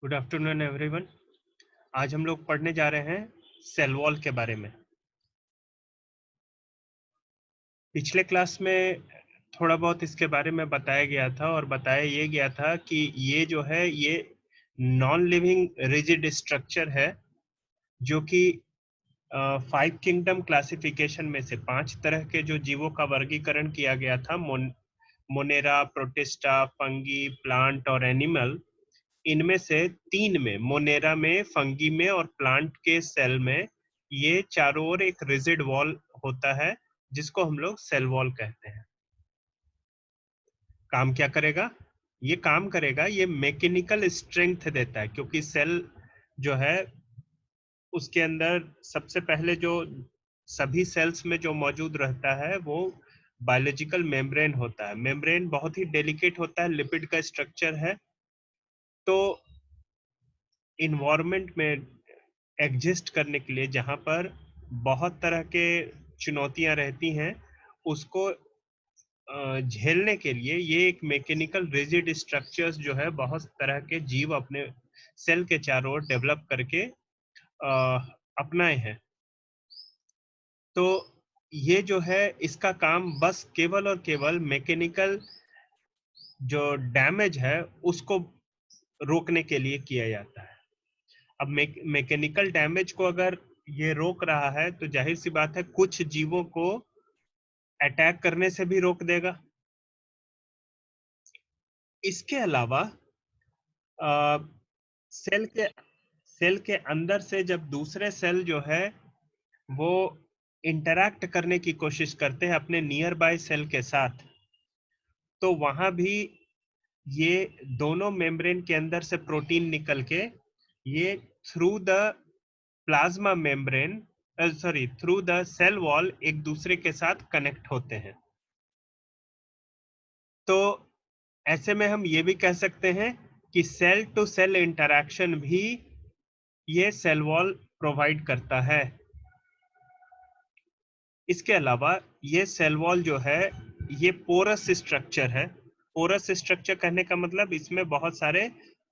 Good afternoon everyone. आज हम लोग पढ़ने जा रहे हैं सेल वॉल के बारे में। पिछले क्लास में थोड़ा बहुत इसके बारे में बताया गया था और बताया ये गया था कि ये जो है ये नॉन लिविंग रिजिड स्ट्रक्चर है जो कि 5 किंगडम क्लासिफिकेशन में से 5 तरह के जो जीवों का वर्गीकरण किया गया था, मोनेरा, प्रोटिस्टा, फंगी, प्लांट और एनिमल। इनमें से 3 में, मोनेरा में, फंगी में और प्लांट के सेल में, ये चारों ओर एक रिजिड वॉल होता है जिसको हम लोग सेल वॉल कहते हैं। काम क्या करेगा? ये मैकेनिकल स्ट्रेंथ देता है, क्योंकि सेल जो है उसके अंदर सबसे पहले जो सभी सेल्स में जो मौजूद रहता है वो बायोलॉजिकल मेम्ब्रेन होता है। मेम्ब्रेन बहुत ही डेलिकेट होता है, लिपिड का स्ट्रक्चर है। तो इन्वायरमेंट में एग्जिस्ट करने के लिए जहाँ पर बहुत तरह के चुनौतियां रहती हैं, उसको झेलने के लिए ये एक मैकेनिकल रिजिड स्ट्रक्चर्स जो है बहुत तरह के जीव अपने सेल के चारों ओर डेवलप करके अपनाए हैं। तो ये जो है इसका काम बस केवल और केवल मैकेनिकल जो डैमेज है उसको रोकने के लिए किया जाता है। अब मैकेनिकल डैमेज को अगर ये रोक रहा है तो जाहिर सी बात है कुछ जीवों को अटैक करने से भी रोक देगा। इसके अलावा अ, सेल के सेल के अंदर से जब दूसरे सेल जो है वो इंटरैक्ट करने की कोशिश करते हैं अपने नियर बाय सेल के साथ, तो वहां भी ये दोनों मेम्ब्रेन के अंदर से प्रोटीन निकल के ये through the plasma membrane through the cell wall एक दूसरे के साथ कनेक्ट होते हैं। तो ऐसे में हम ये भी कह सकते हैं कि सेल टू सेल इंटरैक्शन भी ये सेल वॉल प्रोवाइड करता है। इसके अलावा ये सेल वॉल जो है ये पोरस स्ट्रक्चर है। पोरस स्ट्रक्चर कहने का मतलब इसमें बहुत सारे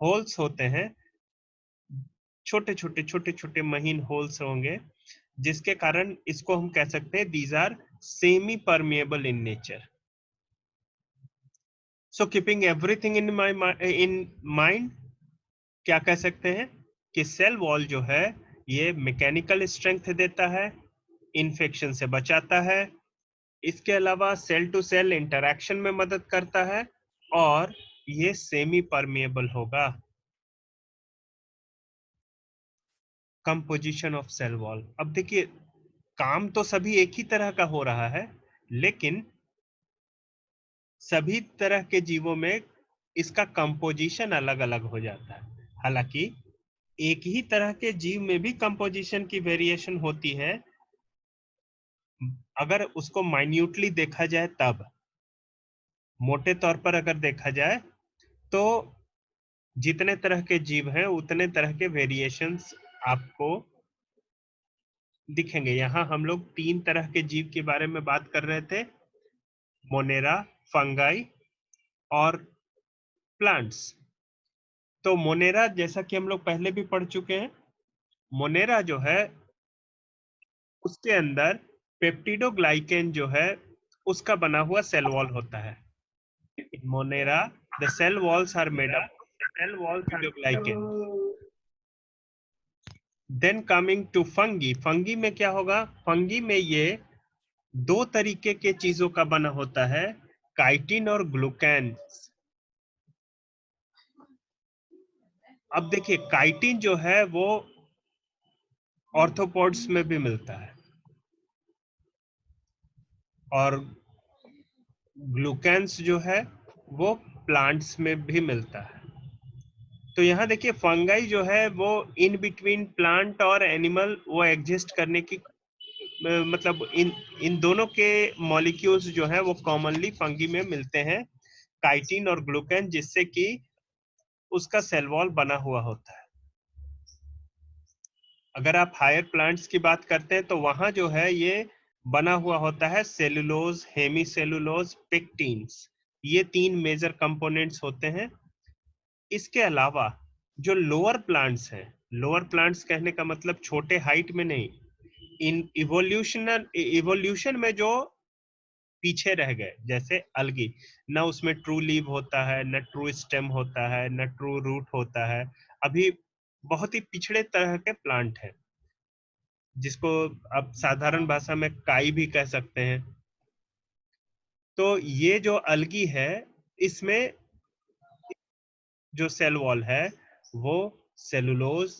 होल्स होते हैं, छोटे छोटे महीन होल्स होंगे, जिसके कारण इसको हम कह सकते हैं these are semi permeable in nature. So keeping everything in mind, क्या कह सकते हैं कि सेल वॉल जो है ये मैकेनिकल स्ट्रेंथ देता है, इन्फेक्शन से बचाता है, इसके अलावा सेल टू सेल इंटरैक्शन में मदद करता है और ये सेमी परमिएबल होगा। कंपोजिशन ऑफ सेल वॉल, अब देखिए काम तो सभी एक ही तरह का हो रहा है, लेकिन सभी तरह के जीवों में इसका कंपोजिशन अलग अलग हो जाता है। हालांकि एक ही तरह के जीव में भी कंपोजिशन की वेरिएशन होती है, अगर उसको माइन्यूटली देखा जाए तब। मोटे तौर पर अगर देखा जाए तो जितने तरह के जीव हैं उतने तरह के वेरिएशंस आपको दिखेंगे। यहाँ हम लोग 3 तरह के जीव के बारे में बात कर रहे थे, मोनेरा, फंगाई और प्लांट्स। तो मोनेरा जैसा कि हम लोग पहले भी पढ़ चुके हैं, मोनेरा जो है उसके अंदर पेप्टिडोग्लाइकेन जो है उसका बना हुआ सेल वॉल होता है। In Monera, the cell walls are made up of peptidoglycan. Then coming to fungi, fungi में क्या होगा? फंगी में ये 2 तरीके के चीजों का बना होता है, काइटिन और ग्लूकैन। अब देखिए काइटिन जो है वो ऑर्थोपोड्स में भी मिलता है और ग्लूकैंस जो है वो प्लांट्स में भी मिलता है। तो यहाँ देखिए फंगाई जो है वो इन बिटवीन प्लांट और एनिमल वो एग्जिस्ट करने की मतलब इन इन दोनों के मॉलिक्यूल्स जो है वो कॉमनली फंगी में मिलते हैं, काइटिन और ग्लूकैन, जिससे कि उसका सेल वॉल बना हुआ होता है। अगर आप हायर प्लांट्स की बात करते हैं तो वहां जो है ये बना हुआ होता है सेलुलोज, हेमी सेलुलोज, पेक्टिन्स। ये 3 मेजर कंपोनेंट्स होते हैं। इसके अलावा जो लोअर प्लांट्स हैं, लोअर प्लांट्स कहने का मतलब छोटे हाइट में नहीं, इन इवोल्यूशन में जो पीछे रह गए, जैसे अलगी, ना उसमें ट्रू लीव होता है, न ट्रू स्टेम होता है, न ट्रू रूट होता है, अभी बहुत ही पिछड़े तरह के प्लांट है, जिसको आप साधारण भाषा में काई भी कह सकते हैं। तो ये जो अलगी है, इसमें जो सेल वॉल है वो सेलुलोज,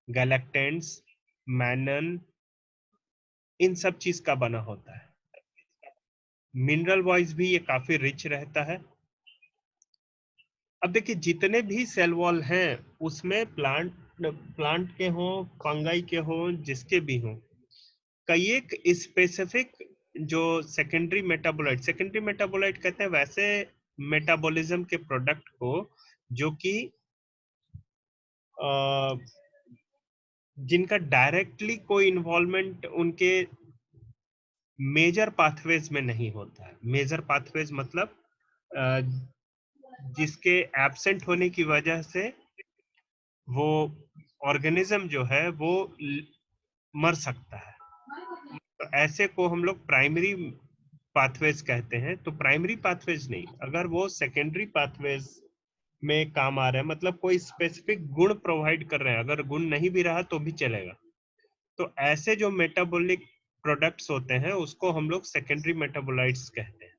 गैलेक्टेंट्स, मैनन, इन सब चीज का बना होता है। मिनरल वाइज भी ये काफी रिच रहता है। अब देखिए जितने भी सेल वॉल हैं उसमें प्लांट के हों, फंगाई के हों, जिसके भी हों, कई एक स्पेसिफिक जो सेकेंडरी मेटाबोलाइट कहते हैं वैसे मेटाबॉलिज्म के प्रोडक्ट को, जो कि जिनका डायरेक्टली कोई इन्वॉल्वमेंट उनके मेजर पाथवेज में नहीं होता है। मेजर पाथवेज मतलब अ, जिसके एब्सेंट होने की वजह से वो ऑर्गेनिज्म जो है वो मर सकता है। तो ऐसे को हम लोग प्राइमरी पाथवेज कहते हैं। तो प्राइमरी पाथवेज नहीं, अगर वो सेकेंडरी पाथवेज में काम आ रहे हैं, मतलब कोई स्पेसिफिक गुण प्रोवाइड कर रहे हैं, अगर गुण नहीं भी रहा तो भी चलेगा, तो ऐसे जो मेटाबॉलिक प्रोडक्ट्स होते हैं उसको हम लोग सेकेंडरी मेटाबोलाइट्स कहते हैं।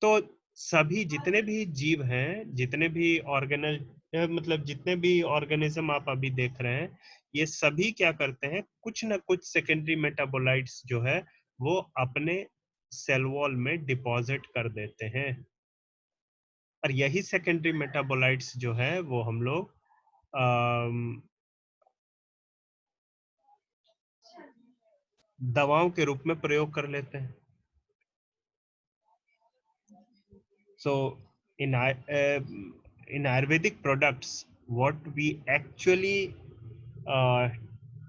तो सभी जितने भी जीव हैं, जितने भी मतलब जितने भी ऑर्गेनिज्म आप अभी देख रहे हैं, ये सभी क्या करते हैं, कुछ ना कुछ सेकेंडरी मेटाबोलाइट्स जो है वो अपने सेल वॉल में डिपॉजिट कर देते हैं। और यही सेकेंडरी मेटाबोलाइट्स जो है वो हम लोग दवाओं के रूप में प्रयोग कर लेते हैं। So in Ayurvedic products, what we actually uh,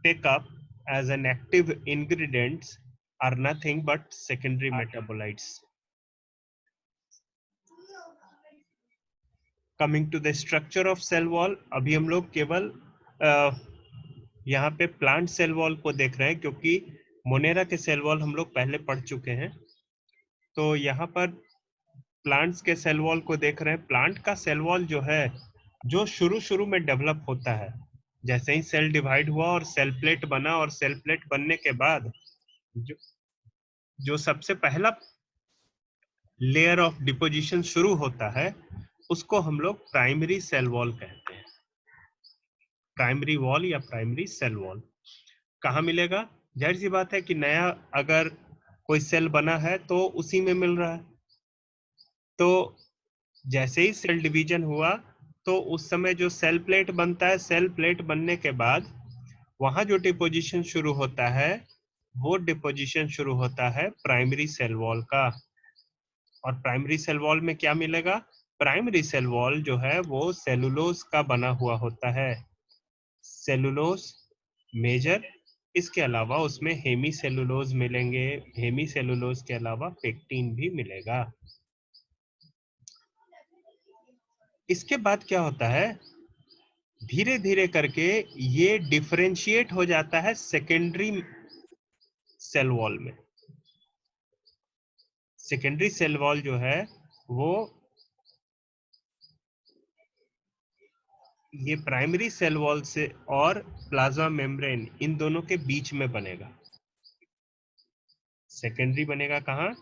take up as an active ingredients are nothing but secondary metabolites. Coming to the structure of cell wall, अभी हम लोग केवल यहाँ पे प्लांट सेल वॉल को देख रहे हैं, क्योंकि मोनेरा के सेल वॉल हम लोग पहले पढ़ चुके हैं। तो यहाँ पर प्लांट्स के सेल वॉल को देख रहे हैं। प्लांट का सेल वॉल जो है, जो शुरू शुरू में डेवलप होता है, जैसे ही सेल डिवाइड हुआ और सेल प्लेट बना, और सेल प्लेट बनने के बाद जो जो सबसे पहला लेयर ऑफ डिपोजिशन शुरू होता है, उसको हम लोग प्राइमरी सेल वॉल कहते हैं। प्राइमरी वॉल या प्राइमरी सेल वॉल कहाँ मिलेगा? जाहिर सी बात है कि नया अगर कोई सेल बना है तो उसी में मिल रहा है। तो जैसे ही सेल डिवीजन हुआ तो उस समय जो सेल प्लेट बनता है, सेल प्लेट बनने के बाद वहां जो डिपोजिशन शुरू होता है, वो डिपोजिशन शुरू होता है प्राइमरी सेल वॉल का। और प्राइमरी सेल वॉल में क्या मिलेगा? प्राइमरी सेल वॉल जो है वो सेलुलोज का बना हुआ होता है। सेलुलोज मेजर, इसके अलावा उसमें हेमी सेलुलोज मिलेंगे। हेमी सेलुलोज के अलावा पेक्टिन भी मिलेगा। इसके बाद क्या होता है, धीरे धीरे करके ये डिफरेंशिएट हो जाता है सेकेंडरी सेल वॉल में। सेकेंडरी सेल वॉल जो है वो ये प्राइमरी सेल वॉल से और प्लाज्मा मेम्ब्रेन, इन दोनों के बीच में बनेगा। सेकेंडरी बनेगा कहाँ?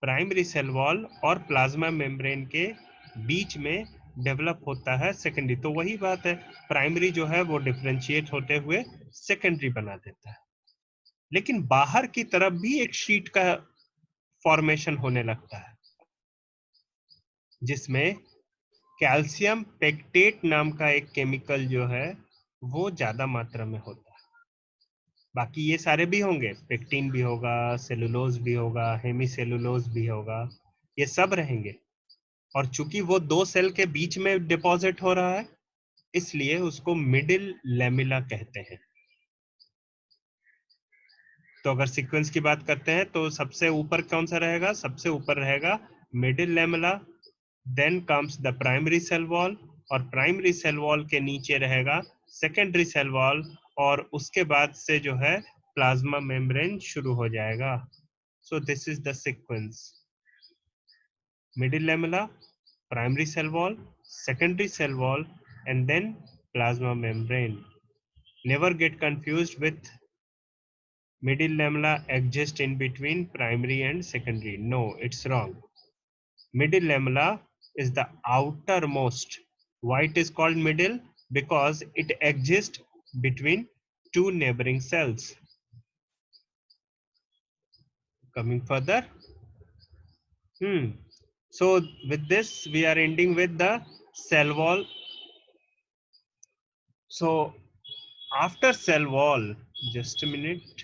प्राइमरी सेल वॉल और प्लाज्मा मेम्ब्रेन के बीच में डेवलप होता है सेकेंडरी। तो वही बात है, प्राइमरी जो है वो डिफरेंशिएट होते हुए सेकेंडरी बना देता है। लेकिन बाहर की तरफ भी एक शीट का फॉर्मेशन होने लगता है, जिसमें कैल्शियम पेक्टेट नाम का एक केमिकल जो है वो ज्यादा मात्रा में होता है। बाकी ये सारे भी होंगे, पेक्टिन भी होगा, सेलुलोज भी होगा, हेमी सेलुलोज भी होगा, ये सब रहेंगे। और चूंकि वो दो सेल के बीच में डिपॉजिट हो रहा है, इसलिए उसको मिडिल लेमिला कहते हैं। तो अगर सीक्वेंस की बात करते हैं तो सबसे ऊपर कौन सा रहेगा? सबसे ऊपर रहेगा middle lamella, then comes the primary cell wall, और प्राइमरी सेल वॉल के नीचे रहेगा सेकेंडरी सेल वॉल, और उसके बाद से जो है प्लाज्मा मेम्ब्रेन शुरू हो जाएगा. So this is the sequence. Middle lamella, primary cell wall, secondary cell wall, and then plasma membrane. Never get confused with middle lamella exists in between primary and secondary. No, it's wrong. Middle lamella is the outermost. Why it is called middle? Because it exists between two neighboring cells. Coming further. So with this, we are ending with the cell wall. So after cell wall, just a minute.